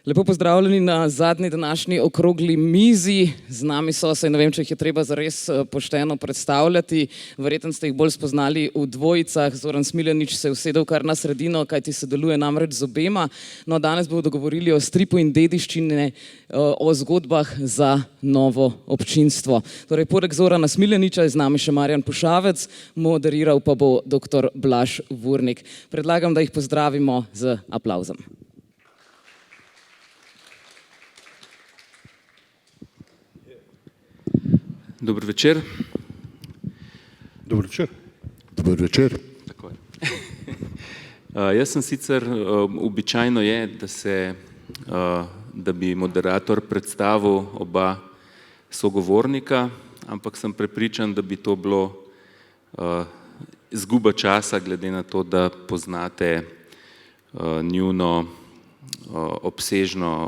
Lepo pozdravljeni na zadnji današnji okrogli mizi. Z nami so, saj ne vem, če jih je treba zares pošteno predstavljati. Verjetno ste jih bolj spoznali v dvojicah. Zoran Smiljanić se je usedel kar na sredino, kajti sodeluje namreč z obema. No, danes bodo govorili o stripu in dediščine, o zgodbah za novo občinstvo. Torej, poleg Zorana Smiljanića je z nami še Marjan Pušavec, moderiral pa bo dr. Blaž Vurnik. Predlagam, da jih pozdravimo z aplavzom. Dober večer. Dober večer. Dober večer. Tako je. Jaz sem sicer, običajno je, da bi moderator predstavil oba sogovornika, ampak sem prepričan, da bi to bilo izguba časa, glede na to, da poznate njuno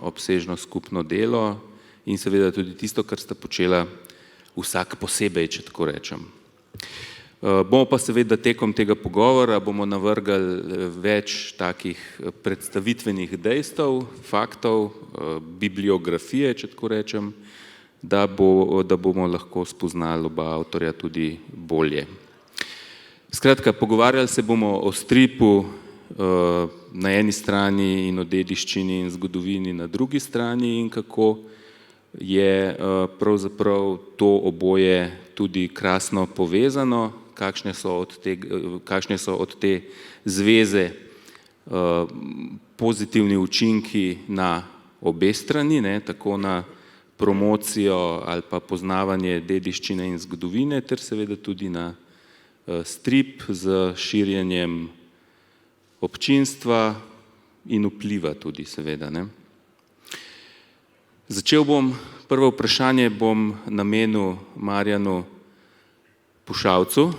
obsežno skupno delo in seveda tudi tisto, kar sta počela vsak posebej, če tako rečem. Bomo pa seveda tekom tega pogovora bomo navrgali več takih predstavitvenih dejstev, faktov, bibliografije, če tako rečem, da bomo lahko spoznali oba avtorja tudi bolje. Skratka, pogovarjali se bomo o stripu na eni strani in o dediščini in zgodovini na drugi strani in kako je pravzaprav to oboje tudi krasno povezano, kakšne so od te zveze pozitivni učinki na obe strani, tako na promocijo ali pa poznavanje dediščine in zgodovine, ter seveda tudi na strip z širjenjem občinstva in vpliva tudi seveda. Začel bom, prvo vprašanje bom namenil Marjanu Pušavcu.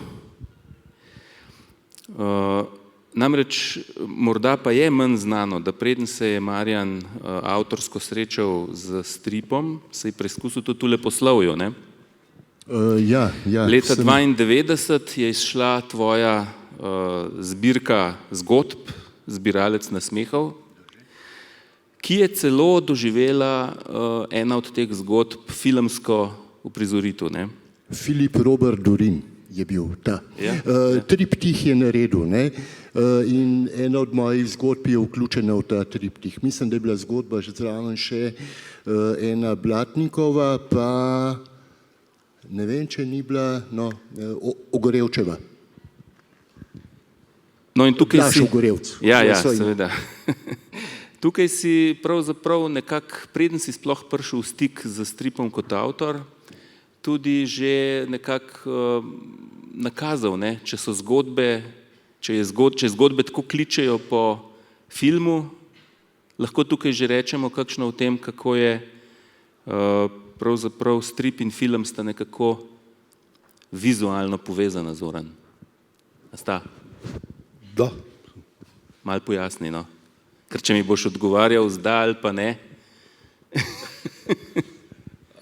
Namreč morda pa je manj znano, da preden se je Marjan avtorsko srečal z stripom, se je preizkusil tudi tule poslovju, ne? Ja. Leta 1992 je izšla tvoja zbirka zgodb, Zbiralec nasmehov, ki je celo doživela ena od teh zgodb filmsko uprizoritev, ne? Filip Robert Dorin je bil ta. Triptih je naredil, ne? In ena od mojih zgodb je vključena v ta triptih. Mislim, da je bila zgodba že zraven še ena Blatnikova, pa ne vem, če ni bila, Ogorevčeva. No in tukaj si... Daš Ogorevc. Ja, seveda. Tukaj si pravzaprav nekako, preden si sploh prišel v stik z stripom kot avtor, tudi že nekako nakazal, ne, če so zgodbe, če zgodbe tako kličejo po filmu, lahko tukaj že rečemo kakšno o tem, kako je pravzaprav strip in film sta nekako vizualno povezana, Zoran. A sta? Da. Malo pojasni, no. Ker če mi boš odgovarjal zdaj ali pa ne,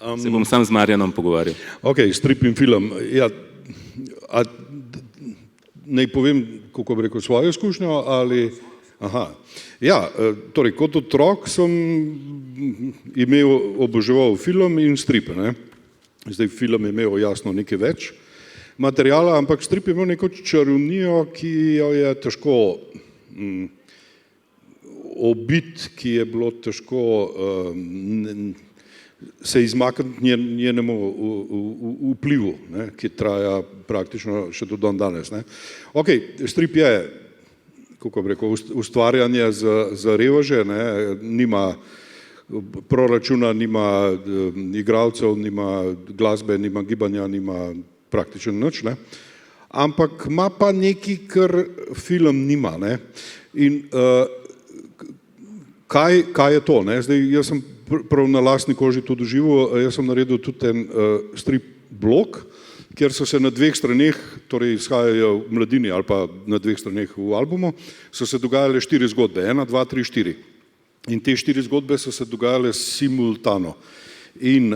se bom sam z Marjanom pogovarjal. Ok, strip in film. Ja, naj povem, kako bi rekel, svojo izkušnjo ali... Aha. Ja, torej, kot otrok sem oboževal film in stripe, ne. Zdaj film je imel jasno nekaj več materijala, ampak strip je imel neko čarovnijo, ki jo je težko obit, ki je bilo težko se izmakniti njenemu vplivu, ki traja praktično še do dan danes. Ok, strip je, kako bi rekel, ustvarjanje za reveže, nima proračuna, nima igralcev, nima glasbe, nima gibanja, nima praktično nič, ampak ima pa nekaj, kar film nima. In kaj je to? Zdaj, jaz sem prav na lastni koži to doživel, jaz sem naredil tudi en strip blog, kjer so se na dveh straneh, torej izhajajo v Mladini ali pa na dveh straneh v albumu, so se dogajale 4 zgodbe, 1, 2, 3, 4. In te 4 zgodbe so se dogajale simultano. In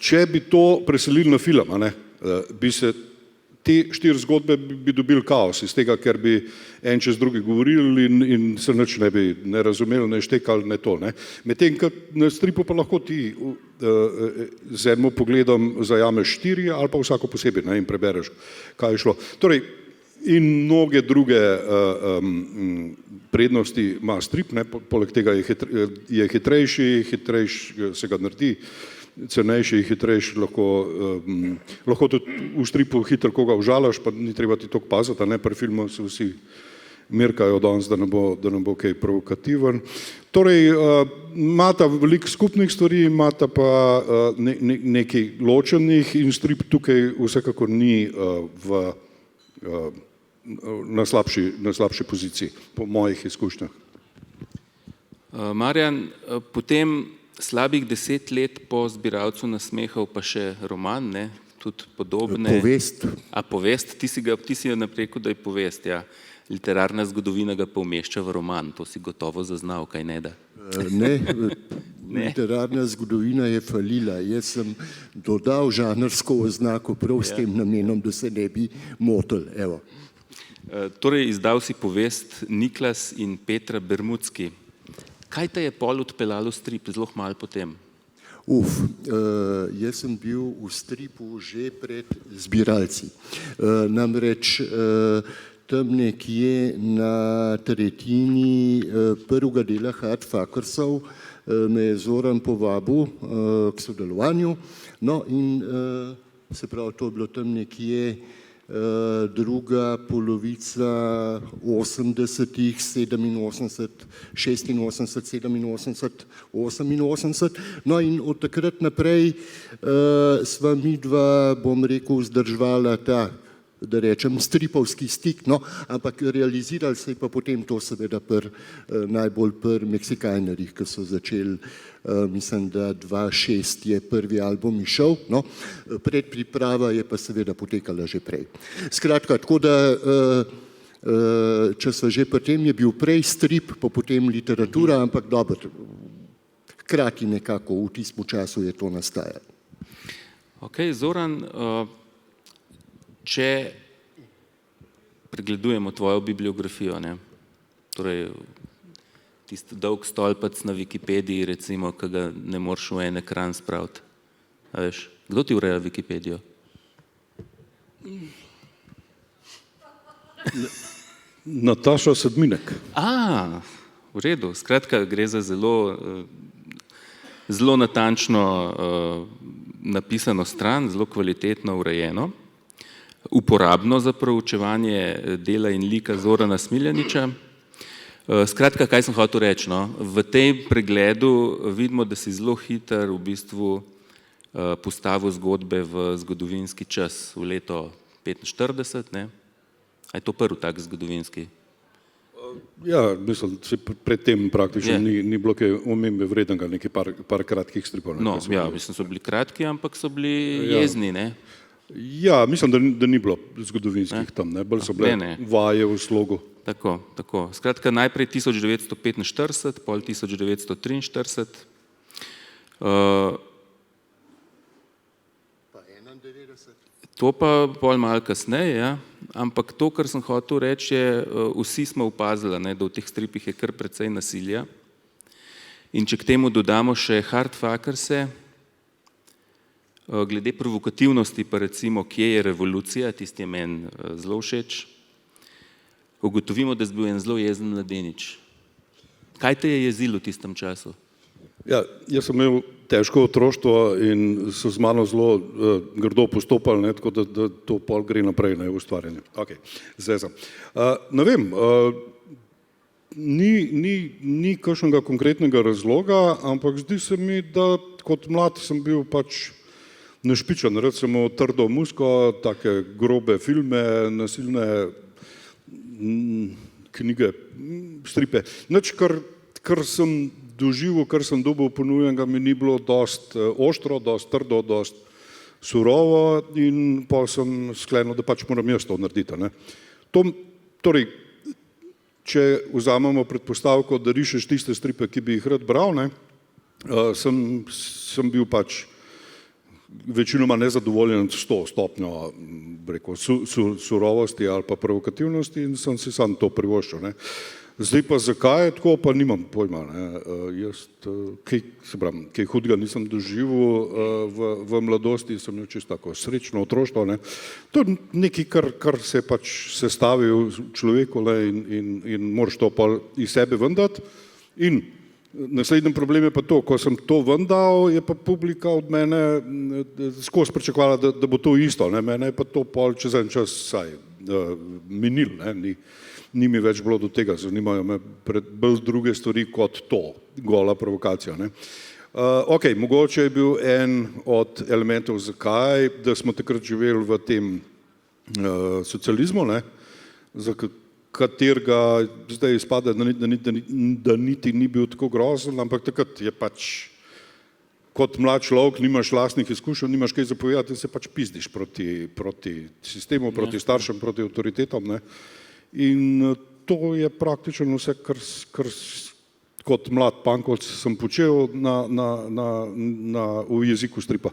če bi to preselili na film, bi se te 4 zgodbe bi dobili kaos iz tega, ker bi en čez drugi govorili in se nič ne bi ne razumeli, ne štekali, ne to. Ne. Medtem, ko na stripu pa lahko ti z enim pogledom zajameš 4 ali pa vsako posebej, ne, in prebereš, kaj je šlo. Torej, in mnoge druge prednosti ima strip, ne, poleg tega je hitrejši, se ga naredi, cenejši, hitrejši, lahko tudi v stripu hitro koga užalaš, pa ni treba ti toliko paziti, ne, pri filmu se vsi merkajo danes, da ne bo kaj provokativen. Torej, imata veliko skupnih stvari, imata pa nekaj ločenih in strip tukaj vsekakor ni na slabši poziciji, po mojih izkušnjah. Marjan, potem slabih 10 let po Zbiralcu nasmehov pa še roman, ne, tudi podobne. Povest. A povest, ti si naprej rekel, da je povest, ja. Literarna zgodovina ga pa umešča v roman, to si gotovo zaznal, kaj ne da? Ne, literarna zgodovina je falila. Jaz sem dodal žanrsko oznako prav s tem namenom, da se ne bi motil. Evo. Torej, izdal si povest Niklas in Petra Bermudski. Kaj te je pol odpeljalo v strip, zelo malo potem? Jaz sem bil v stripu že pred Zbiralci. Namreč tam nekje na tretjini prvega dela Hardfackersov me je Zoran povabil k sodelovanju. No in se pravi, to je bilo tam nekje druga polovica 80-ih, 87, 86, 87, 88. No in od takrat naprej sva midva, bom rekel, vzdrževala ta, da rečem, stripovski stik, no, ampak realizirali se je pa potem to seveda najbolj pri Meksikajnerjih, ki so začeli, mislim, da 2006 je prvi album išel, no, predpriprava je pa seveda potekala že prej. Skratka, tako da, če sva že pri tem, je bil prej strip, pa potem literatura, ampak dobro, hkrati nekako v tistem času je to nastajalo. Ok, Zoran, če pregledujemo tvojo bibliografijo, ne, torej tisti dolg stolpec na Wikipediji, recimo, ki ga ne moreš v en ekran spraviti. A veš, kdo ti ureja Wikipedijo? Nataša Sedminek. V redu, skratka, gre za zelo natančno napisano stran, zelo kvalitetno urejeno, uporabno za proučevanje dela in lika Zorana Smiljanića. Skratka, kaj sem hotel reči, no? V tem pregledu vidimo, da si zelo hiter v bistvu postavil zgodbe v zgodovinski čas, v leto 45, ne? A je to prvi tak zgodovinski? Ja, mislim, predtem praktično ni bilo kaj omembe vrednega, nekaj par kratkih stripov. No, ja, mislim, so bili kratki, ampak so bili jezni, ne? Ja, mislim, da ni bilo zgodovinskih tam, ne, bolj so bile vaje v slogu. Tako. Skratka, najprej 1945, pol 1943. Pa 91. To pa pol malo kasneje, ja. Ampak to, kar sem hotel reči, je, vsi smo opazili, ne, da v teh stripih je kar precej nasilja. In če k temu dodamo še Hardfackerse, glede provokativnosti pa recimo, kje je revolucija, tisti je meni zelo všeč, ugotovimo, da si bil en zelo jezen mladenič. Kaj te je jezilo v tistem času? Ja, jaz sem imel težko otroštvo in so z mano zelo grdo postopali, ne, tako da to pol gre naprej, ne, v ustvarjanju. Ok, zvezam. Ne vem, ni kakšnega konkretnega razloga, ampak zdi se mi, da kot mlad sem bil pač našpičen, recimo trdo muziko, take grobe filme, nasilne knjige, stripe. Nič, kar sem doživel, kar sem dobil ponujenega, mi ni bilo dost oštro, dost trdo, dost surovo in pa sem sklenil, da pač moram jaz to narediti. Ne. Torej, če vzamemo predpostavko, da rišeš tiste stripe, ki bi jih rad bral, ne, sem bil pač večinoma nezadovoljen s to stopnjo surovosti ali pa provokativnosti in sem si sam to privoščil. Ne. Zdaj pa zakaj je tako, pa nimam pojma. Ne. Jaz kaj hudega nisem doživel v mladosti, sem imel čisto tako srečno otroštvo. Ne. To je nekaj, kar se je pač sestavil človeku in moraš to pa iz sebe vendati. In naslednji problem je pa to, ko sem to vendal, je pa publika od mene skozi pričakovala, da bo to isto. Ne. Mene je pa to pol čez en čas minil. Ni mi več bilo do tega, zanimajo me bolj druge stvari kot to, gola provokacija. Ne. Ok, mogoče je bil en od elementov zakaj, da smo takrat živeli v tem socializmu, ne, za katerega zdaj izpada, da niti ni bil tako grozen, ampak takrat je pač kot mlad človek, nimaš lastnih izkušenj, nimaš kaj zapovedati in se pač pizdiš proti sistemu, proti staršem, proti avtoritetom. Ne. In to je praktično vse, kar kot mlad pankovc sem počel v jeziku stripa.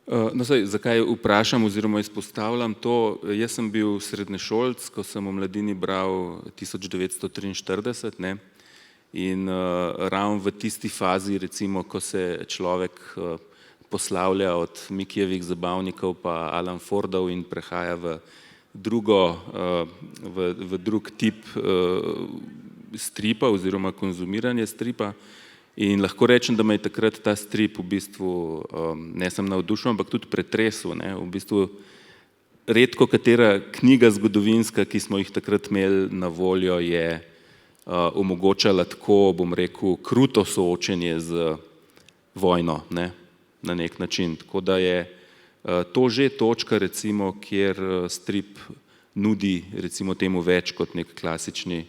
No, zakaj vprašam oziroma izpostavljam to? Jaz sem bil srednješolc, ko sem v mladini bral 1943, ne? In ravno v tisti fazi, recimo, ko se človek poslavlja od Mikijevih zabavnikov pa Alan Fordov in prehaja v drug tip stripa oziroma konzumiranje stripa. In lahko rečem, da me je takrat ta strip v bistvu ne sem navdušil, ampak tudi pretresel. Ne. V bistvu redko katera knjiga zgodovinska, ki smo jih takrat imeli na voljo, je omogočala tako, bom rekel, kruto soočenje z vojno, ne, na nek način. Tako da je to že točka, recimo, kjer strip nudi recimo temu več kot nek klasični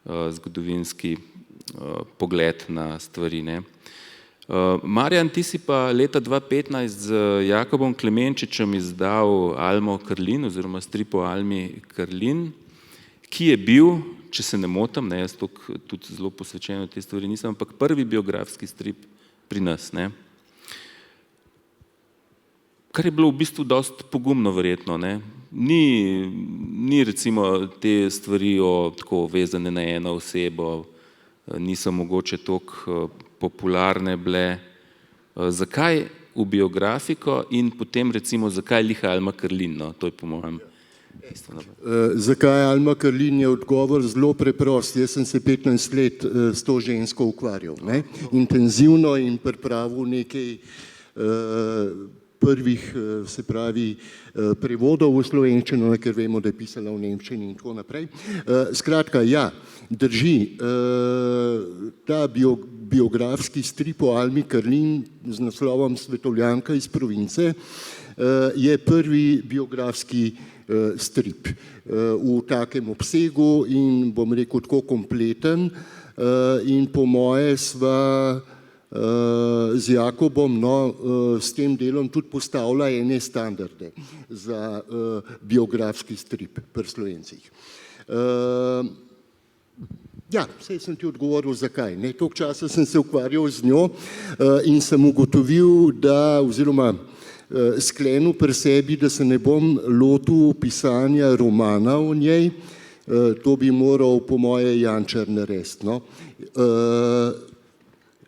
zgodovinski pogled na stvari. Ne. Marjan, ti si pa leta 2015 z Jakobom Klemenčičem izdal Almo Karlin oziroma strip o Almi Karlin, ki je bil, če se ne motim, ne, jaz tudi zelo posvečen v te stvari nisem, ampak prvi biografski strip pri nas. Ne. Kar je bilo v bistvu dosti pogumno verjetno. Ne. Ni recimo te stvari tako vezane na eno osebo, niso mogoče toliko popularne bile. Zakaj v biografiko in potem recimo zakaj liha Alma Karlin? No? To je po mojem bistveno. Zakaj Alma Karlin je odgovor zelo preprost. Jaz sem se 15 let s to žensko ukvarjal. Ne? Intenzivno in pripravil nekaj prvih, se pravi, prevodov v slovenščino, ker vemo, da je pisala v nemščini in tako naprej. Skratka, ja, drži, ta biografski strip o Almi Karlin z naslovom Svetovljanka iz province je prvi biografski strip v takem obsegu in bom rekel tako kompleten in po moje sva z Jakobom s tem delom tudi postavlja ene standarde za biografski strip pri Slovencih. Ja, saj sem ti odgovoril zakaj. Toliko časa sem se ukvarjal z njo in sem ugotovil, oziroma sklenil pri sebi, da se ne bom lotil pisanja romana o njej, to bi moral po moje Jančar narediti. No.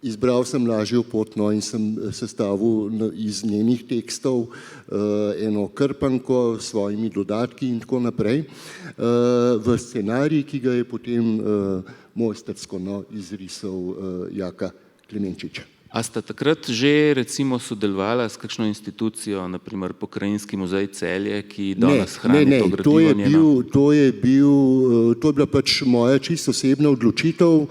Izbral sem lažjo pot in sem sestavil iz njenih tekstov eno krpanko s svojimi dodatki in tako naprej v scenarij, ki ga je potem mojstersko izrisal Jaka Klemenčič. A sta takrat že recimo sodelovala s kakšno institucijo, naprimer Pokrajinski muzej Celje, ki danes hrani to gradivo njeno? To je bila pač moja čisto osebna odločitev.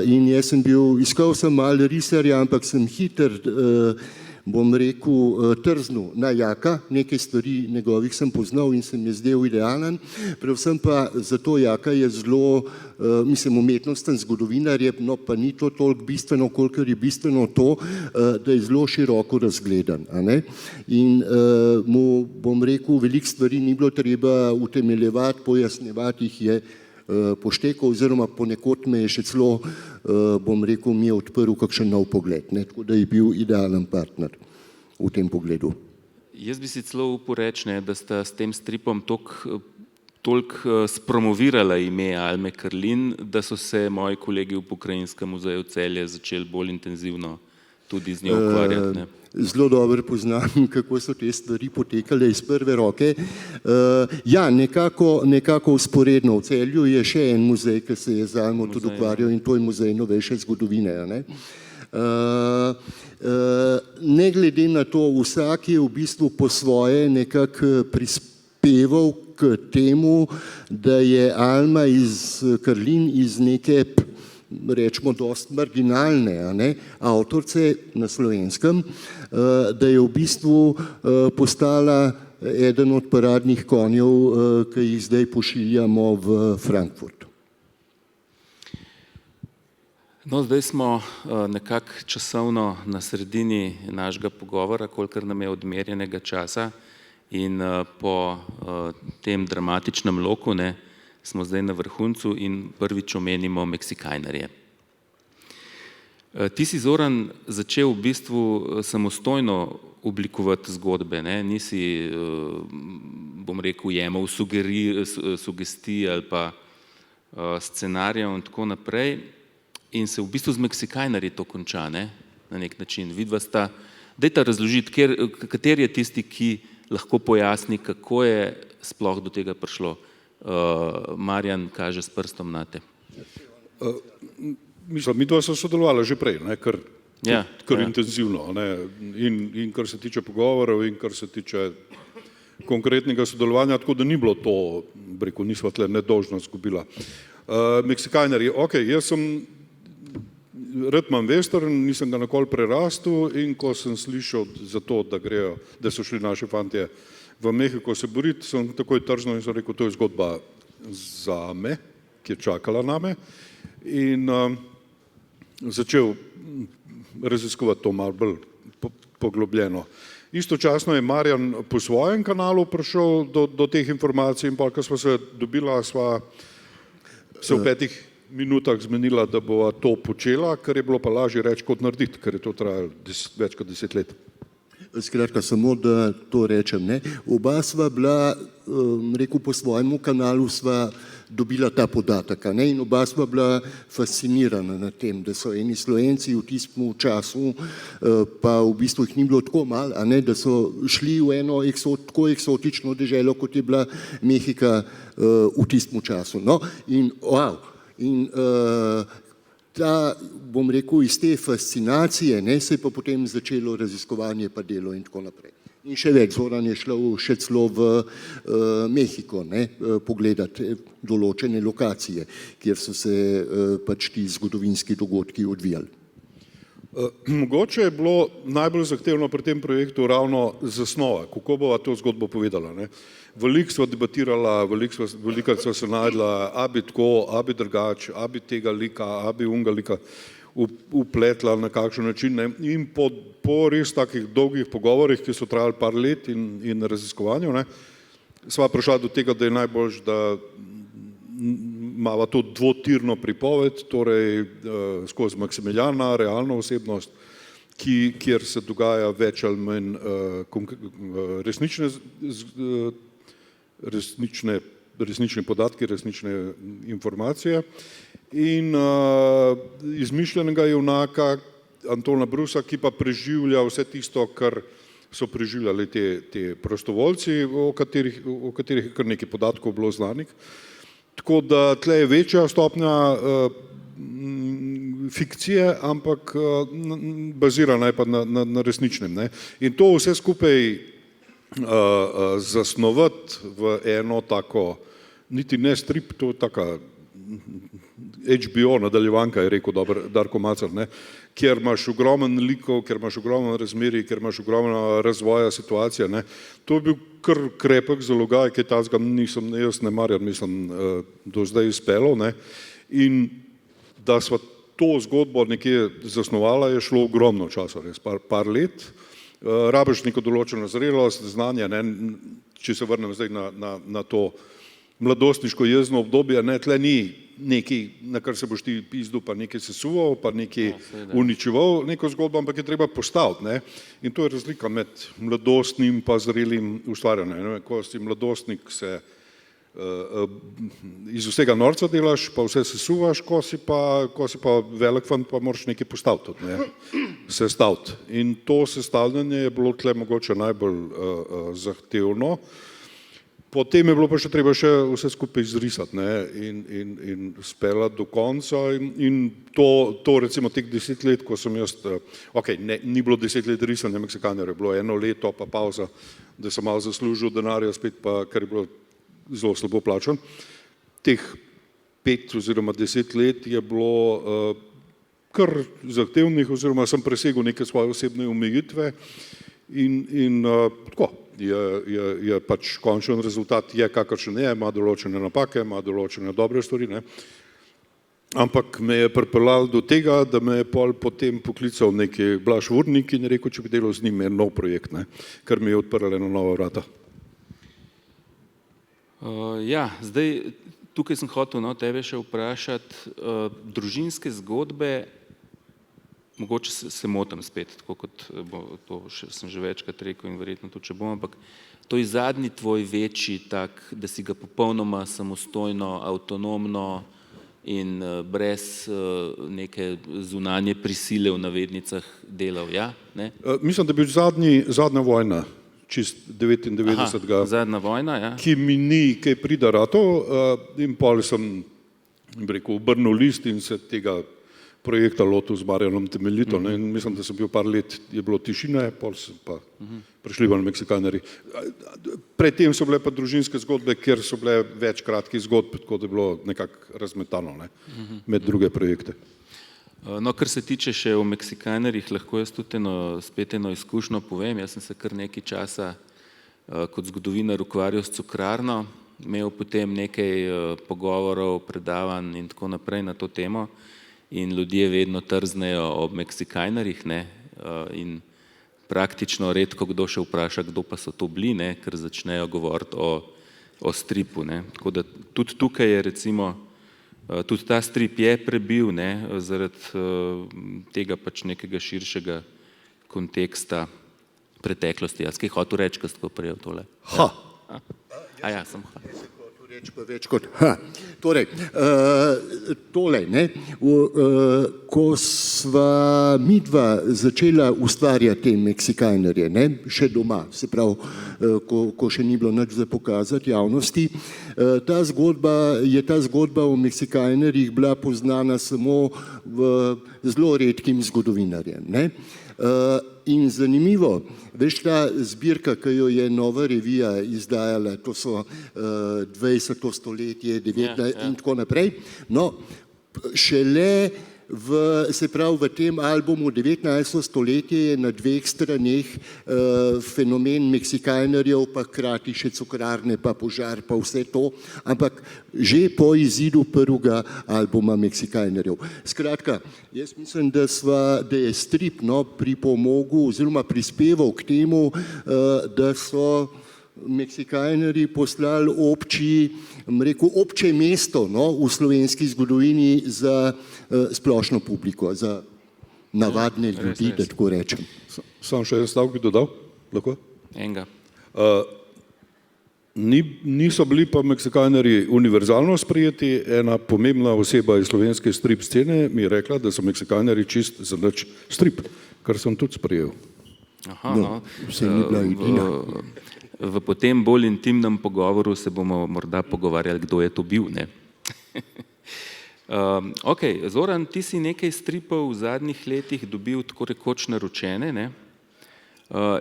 In jaz iskal sem malo risarja, ampak sem hiter, bom rekel, trznil na Jaka, nekaj stvari njegovih sem poznal in se mi je zdel idealen, predvsem pa zato Jaka je zelo, umetnosten zgodovinar, no pa ni to toliko bistveno, kolikor je bistveno to, da je zelo široko razgledan. In mu, bom rekel, veliko stvari ni bilo treba utemeljevati, pojasnjevati jih je poštekal oziroma ponekod me je še celo, bom rekel, mi je odprl kakšen nov pogled, tako da je bil idealen partner. v tem pogledu. Jaz bi si celo upal reči, da sta s tem stripom toliko spromovirala ime Alme Karlin, da so se moji kolegi v Pokrajinskem muzeju Celje začeli bolj intenzivno tudi z njo ukvarjati. Ne? Zelo dobro poznam, kako so te stvari potekale iz prve roke. Ja, nekako usporedno v Celju je še en muzej, ki se je z Almo tudi ukvarjal, in to je Muzej novejše zgodovine. Ne? Ne glede na to, vsak je v bistvu po svoje nekako prispeval k temu, da je Alma Karlin iz neke, rečemo, dost marginalne avtorice na Slovenskem, da je v bistvu postala eden od paradnih konjev, ki jih zdaj pošiljamo v Frankfurt. No, zdaj smo nekako časovno na sredini našega pogovora, kolikor nam je odmerjenega časa, in po tem dramatičnem loku smo zdaj na vrhuncu in prvič omenimo Meksikajnarje. Ti si, Zoran, začel v bistvu samostojno oblikovati zgodbe, nisi, bom rekel, jemal sugestij ali pa scenarijev in tako naprej, in se v bistvu z Meksikajnarji to konča, na nek način. Vidva sta, dajte razložiti, kateri je tisti, ki lahko pojasni, kako je sploh do tega prišlo. Marjan kaže s prstom nate. Mislim, mi dva sva sodelovala že prej, kar intenzivno, in kar se tiče pogovorov in kar se tiče konkretnega sodelovanja, tako da ni bilo to, rekel, nisva tle nedolžno izgubila. Meksikajnarji, jaz sem rad imam western, nisem ga nikoli prerastel, in ko sem slišal za to, da so šli naši fantje v Mehiko se boriti, sem takoj trznil in sem rekel, to je zgodba za me, ki je čakala name, in začel raziskovati to malo bolj poglobljeno. Istočasno je Marjan po svojem kanalu prišel do teh informacij, in pa, ko sva se dobila, sva se v 5 minutah zmenila, da bova to počela, kar je bilo pa lažje reči kot narediti, ker je to trajalo več kot 10 let. Skratka, samo da to rečem. Oba sva bila, rekel, po svojemu kanalu sva dobila ta podatek, in oba sva bila fascinirana nad tem, da so eni Slovenci v tistem času, pa v bistvu jih ni bilo tako malo, da so šli v eno tako eksotično deželo, kot je bila Mehika v tistem času. No, in ta, bom rekel, iz te fascinacije se je pa potem začelo raziskovanje pa delo in tako naprej. In še več, Zoran je šel še celo v Mehiko pogledati določene lokacije, kjer so se pač ti zgodovinski dogodki odvijali. Mogoče je bilo najbolj zahtevno pri tem projektu ravno zasnova, kako bova to zgodbo povedala. Veliko sva debatirala, veliko sva se najdla, a bi tako, a bi drugače, a bi tega lika, a bi unga lika upletla na kakšen način. In po res takih dolgih pogovorih, ki so trajali par let in raziskovanju, sva prišla do tega, da je najboljš, da imava to dvotirno pripoved, torej skozi Maksimiljana, realno osebnost, kjer se dogaja več ali manj resnični podatki, resnične informacije, in izmišljenega junaka Antona Brusa, ki pa preživlja vse tisto, kar so preživljali te prostovoljci, o katerih je kar nekaj podatkov bilo znanih. Tako da tle je večja stopnja fikcije, ampak bazirana je pa na resničnem. In to vse skupaj zasnovati v eno tako, niti ne strip, to je taka HBO nadaljevanka, je rekel Darko Macar, kjer imaš ogromen likov, kjer imaš ogromen razmerij, kjer imaš ogromen razvoja situacije. To je bil kar krepek zalogaj, kaj tazga jaz ne marjam, mislim, do zdaj izpelo. In da sva to zgodbo nekje zasnovala, je šlo ogromno časa, res par let. Rabiš neko določeno zrelost, znanje, če se vrnem zdaj na to mladostniško jezno obdobje, tle nekaj, na kar se boš ti pizdil, pa nekaj sesuval, pa nekaj uničeval neko zgodbo, ampak je treba postaviti. Ne? In to je razlika med mladostnim pa zrelim ustvarjanjem. Ko si mladostnik, se iz vsega norca delaš, pa vse sesuvaš, ko si pa velik fan, pa moraš nekaj postaviti tudi, ne? Sestaviti. In to sestavljanje je bilo tle mogoče najbolj zahtevno. Potem je bilo pa še treba še vse skupaj izrisati, ne? In speljati do konca in to recimo teh 10 let, ko sem jaz, ni bilo 10 let risanja Meksikanerja, je bilo 1 leto pa pauza, da sem malo zaslužil denarja spet, pa ker je bilo zelo slabo plačan. Teh 5 oziroma 10 let je bilo kar zahtevnih, oziroma sem presegel neke svoje osebne omejitve in tako. Je pač končen rezultat, je kakršen je, ima določene napake, ima določene dobre stvari, ne. Ampak me je pripeljal do tega, da me je potem poklical neki Blaž Vurnik in je rekel, če bi delal z njim en nov projekt, ne, kar mi je odprlo ena nova vrata. Ja, zdaj tukaj sem hotel tebe še vprašati, družinske zgodbe, mogoče se motim spet, tako kot to sem že večkrat rekel in verjetno tudi če bom, ampak to je zadnji tvoj večji tak, da si ga popolnoma samostojno, avtonomno in brez neke zunanje prisile v navednicah delal, ja? Ne? Mislim, da je bil zadnja vojna, čist 99. Zadnja vojna, ja. Ki mi ni kaj prida rato in pol sem rekel, obrnil list in se tega projekta lotil z Marjanom temeljito. In mislim, da sem bil par let, je bilo tišine, pol sem pa prišli v Meksikanerji. Predtem so bile pa družinske zgodbe, kjer so bile več kratkih zgodb, tako da je bilo nekako razmetano, ne, med druge projekte. No, kar se tiče še o Meksikanerjih, lahko jaz tudi spet eno izkušnjo povem. Jaz sem se kar nekaj časa kot zgodovinar ukvarjal s cukrarno, imel potem nekaj pogovorov, predavanj in tako naprej na to temo in ljudje vedno trznejo ob Meksikanerjih, ne, in praktično redko kdo še vpraša, kdo pa so to bili, ne, ker začnejo govoriti o stripu, ne. Tako da tudi tukaj je recimo tudi ta strip je prebil, ne, zaradi tega pač nekega širšega konteksta preteklosti. Jaz kaj hotel reči, ko ste prijel tole? Ja, sem Reč pa več kot Torej, tole, ne, ko sva midva začela ustvarjati te Meksikanerje, ne, še doma, se pravi, ko še ni bilo nič za pokazati javnosti, ta zgodba o Meksikanerjih bila poznana samo zelo redkim zgodovinarjem, ne. In zanimivo, veš, ta zbirka, ki jo je Nova revija izdajala, to so 20. stoletje, 19. in tako naprej, no, šele se pravi v tem albumu 19. stoletje je na 2 straneh fenomen Meksikanerjev, pa hkrati še cukrarne, pa požar, pa vse to, ampak že po izidu prvega albuma Meksikanerjev. Skratka, jaz mislim, da je strip pripomogel oziroma prispeval k temu, da so Meksikanerji poslali obče mesto v slovenski zgodovini za splošno publiko, za navadne ljudi, da tako rečem. Sam še en stavek bi dodal, lahko? Enega. Niso bili pa Meksikanerji univerzalno sprejeti, ena pomembna oseba iz slovenske strip scene mi je rekla, da so Meksikanerji čist za nič strip, kar sem tudi sprejel. Vse ni bila edina. V potem bolj intimnem pogovoru se bomo morda pogovarjali, kdo je to bil, ne. Ok, Zoran, ti si nekaj stripov v zadnjih letih dobil tako rekoč naročene, ne,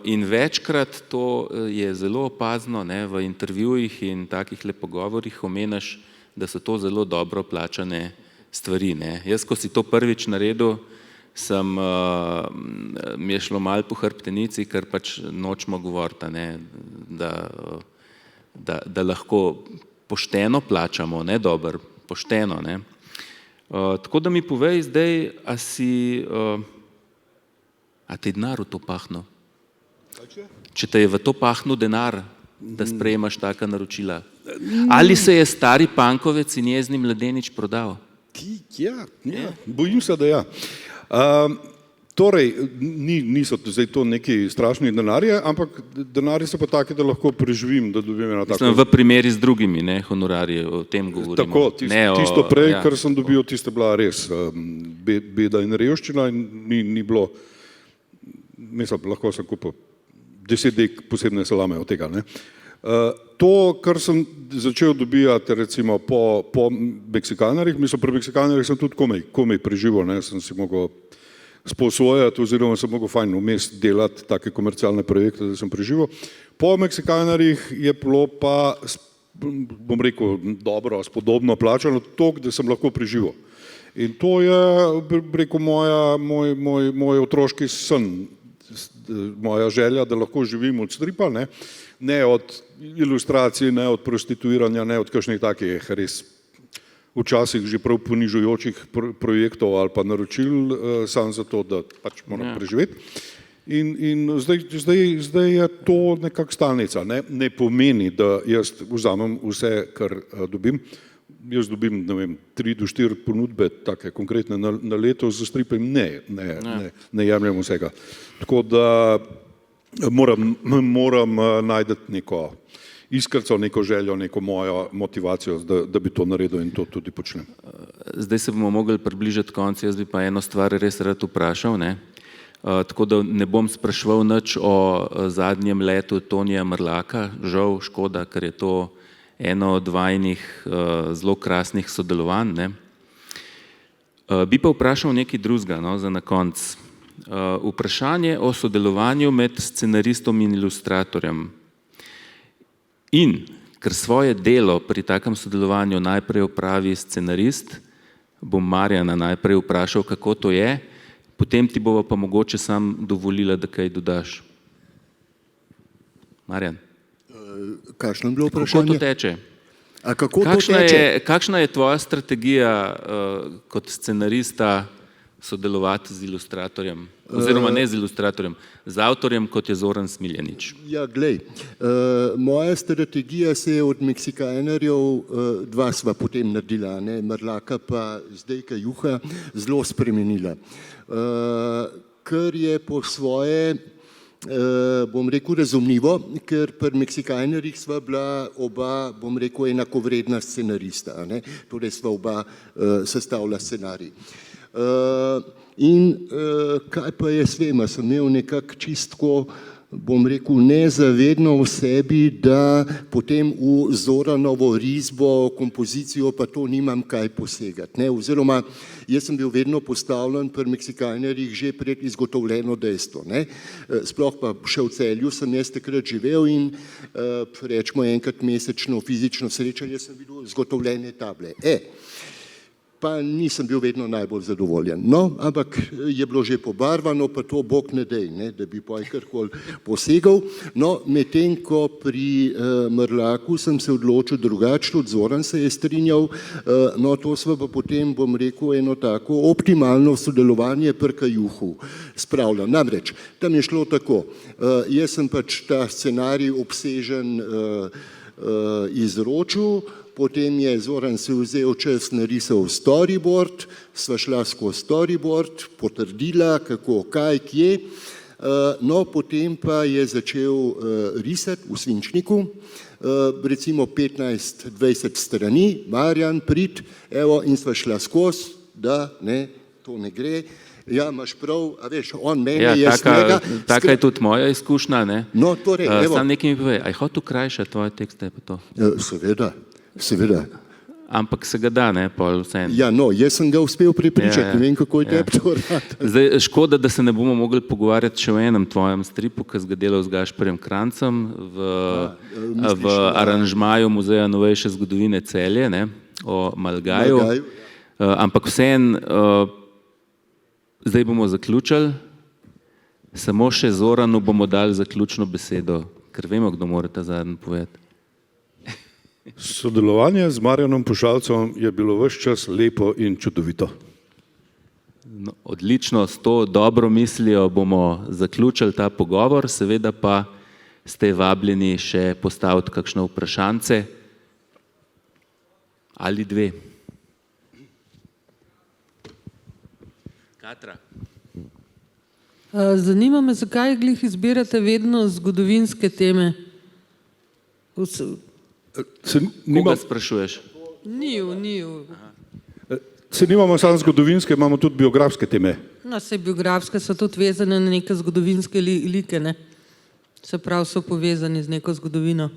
in večkrat to je zelo opazno, ne, v intervjujih in takih pogovorih omenjaš, da so to zelo dobro plačane stvari, ne. Jaz, ko si to prvič naredil, mi je šlo malo po hrbtenici, ker pač nočemo govoriti, ne, da lahko pošteno plačamo, ne dobro, pošteno, ne. Tako da mi povej zdaj, a ti denar v to pahnil? Če te je v to pahnil denar, da sprejemaš taka naročila? Ali se je stari Pankovec in jezni mladenič prodal? Ja, bojim se, da ja. Torej, niso zdaj to neki strašni denarje, ampak denarji so pa taki, da lahko preživim, da dobim eno tako. Mislim, v primeri z drugimi, ne, honorarji, o tem govorimo. Tako, tisto prej, kar sem dobil, tiste bila res beda in revščina in ni bilo, mislim, lahko sem kupil 10 dek posebne salame od tega, ne. To, kar sem začel dobijati recimo po Meksikanarjih, mislim, pri Meksikanarjih sem tudi komaj preživel, ne, sem si mogel sposojati oziroma sem mogel fajn vmes delati take komercialne projekte, da sem preživel. Po Meksikanarjih je bilo pa, bom rekel, dobro, spodobno plačano toliko, da sem lahko preživel. In to je, rekel, moj otroški sen, moja želja, da lahko živim od stripa, ne od ilustracij, ne od prostituiranja, ne od kakšnih takih res včasih že prav ponižujočih projektov ali pa naročil, samo zato, da pač moram preživeti. In zdaj je to nekak stalnica. Ne pomeni, da jaz vzamem vse, kar dobim. Jaz dobim, ne vem, 3 do 4 ponudbe, take konkretne na leto za stripe, ne jemljem vsega. Tako da moram najdeti neko iskrico, neko željo, neko mojo motivacijo, da bi to naredil in to tudi počnem. Zdaj se bomo mogli približati koncu, jaz bi pa eno stvar res rad vprašal, ne. Tako da ne bom spraševal nič o zadnjem letu Tonija Mrlaka, žal, škoda, ker je to eno od vajnih zelo krasnih sodelovanj, ne. Bi pa vprašal nekaj drugega, no, za na konec. Vprašanje o sodelovanju med scenaristom in ilustratorjem. In ker svoje delo pri takem sodelovanju najprej opravi scenarist, bom Marjana najprej vprašal, kako to je, potem ti bova pa mogoče sam dovolila, da kaj dodaš. Marjan. Kakšno je bilo vprašanje? Kako to teče? A kako to teče? Kakšna je tvoja strategija kot scenarista sodelovati z ilustratorjem? Oziroma ne z ilustratorjem, z avtorjem, kot je Zoran Smiljanić. Ja, glej, moja strategija se je od Meksikanarjev, dva sva potem naredila, ne, Mrlaka pa Zdejka Juha, zelo spremenila. Kar je po svoje, bom rekel, razumljivo, ker pri Meksikanarjih sva bila oba, bom rekel, enakovredna scenarista, ne, torej sva oba sestavila scenarij. In kaj pa jaz vem, sem imel nekako čistko, bom rekel, nezavedno v sebi, da potem v Zoranovo risbo, kompozicijo pa to nimam kaj posegati, ne, oziroma jaz sem bil vedno postavljen pri Meksikanarjih že pred izgotovljeno dejstvo, ne, sploh pa še v Celju sem jaz takrat živel in rečemo enkrat mesečno fizično srečanje sem videl zgotovljene table. Pa nisem bil vedno najbolj zadovoljen. No, ampak je bilo že pobarvano, pa to Bog ne dej, ne, da bi pa karkoli posegal. No, medtem ko pri Mrlaku sem se odločil drugače, tudi Zoran se je strinjal, no, to sva pa potem, bom rekel, eno tako optimalno sodelovanje pri Kajuhu spravljal. Namreč, tam je šlo tako, jaz sem pač ta scenarij obsežen izročil, potem je Zoran se vzel čas, narisal storyboard, sva šla skozi storyboard, potrdila, kako, kaj, kje, no, potem pa je začel risati v svinčniku, recimo 15-20 strani, Marjan, prid, evo, in sva šla skozi, da, ne, to ne gre, ja, imaš prav, a veš, on meni je snega. Taka je tudi moja izkušnja, ne. No, torej, evo. Sam nekaj mi povej, a je hotel krajšati tvoje tekste pa to? Seveda. Ampak se ga da, ne, pol vseeno. Ja, no, jaz sem ga uspel prepričati, ne vem, kako je tebi to rad. Zdaj, škoda, da se ne bomo mogli pogovarjati še o enem tvojem stripu, ki si ga delal z Gašperjem Krancem v aranžmaju Muzeja novejše zgodovine Celje, ne, o Malgaju. Ampak vseeno, zdaj bomo zaključili, samo še Zoranu bomo dali zaključno besedo, ker vemo, kdo mora ta zadnji povedati. Sodelovanje z Marjanom Pušalcem je bilo ves čas lepo in čudovito. No, odlično, s to dobro mislijo bomo zaključili ta pogovor, seveda pa ste vabljeni še postaviti kakšno vprašanje ali dve. Katra. Zanima me, zakaj glih izbirate vedno zgodovinske teme? Koga sprašuješ? Njiju. Se nimamo samo zgodovinske, imamo tudi biografske teme. No, saj biografske so tudi vezane na neke zgodovinske like, ne? Se pravi, so povezani z neko zgodovino.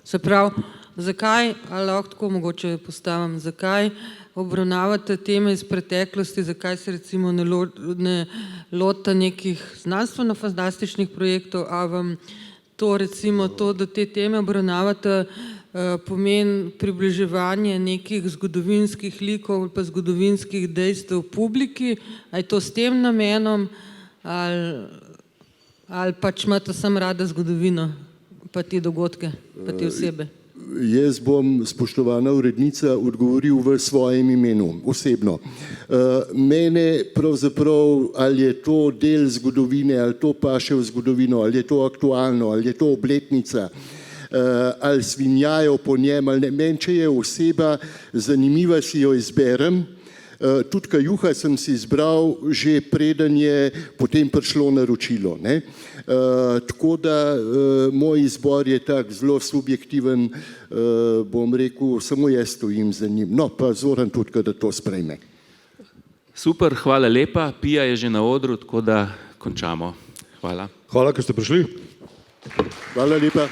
Se pravi, zakaj, ali lahko tako mogoče postavim, zakaj obravnavate teme iz preteklosti, zakaj se recimo ne lota nekih znanstveno-fantastičnih projektov, a vam to recimo to, da te teme obravnavate, pomeni približevanje nekih zgodovinskih likov ali pa zgodovinskih dejstev publiki, a je to s tem namenom ali pač imate samo rada zgodovino, pa te dogodke, pa te osebe? Jaz bom, spoštovana urednica, odgovoril v svojem imenu, osebno. Mene pravzaprav, ali je to del zgodovine, ali to paše v zgodovino, ali je to aktualno, ali je to obletnica, ali svinjajo po njem, ali ne. Meni, če je oseba zanimiva, si jo izberem. Tudi Kajuha sem si izbral, že preden je potem prišlo naročilo, ne. Tako da moj izbor je tak zelo subjektiven, bom rekel, samo jaz stojim za njim. No, pa Zoran tudi, da to sprejme. Super, hvala lepa. Pija je že na odru, tako da končamo. Hvala. Hvala, ker ste prišli. Hvala lepa.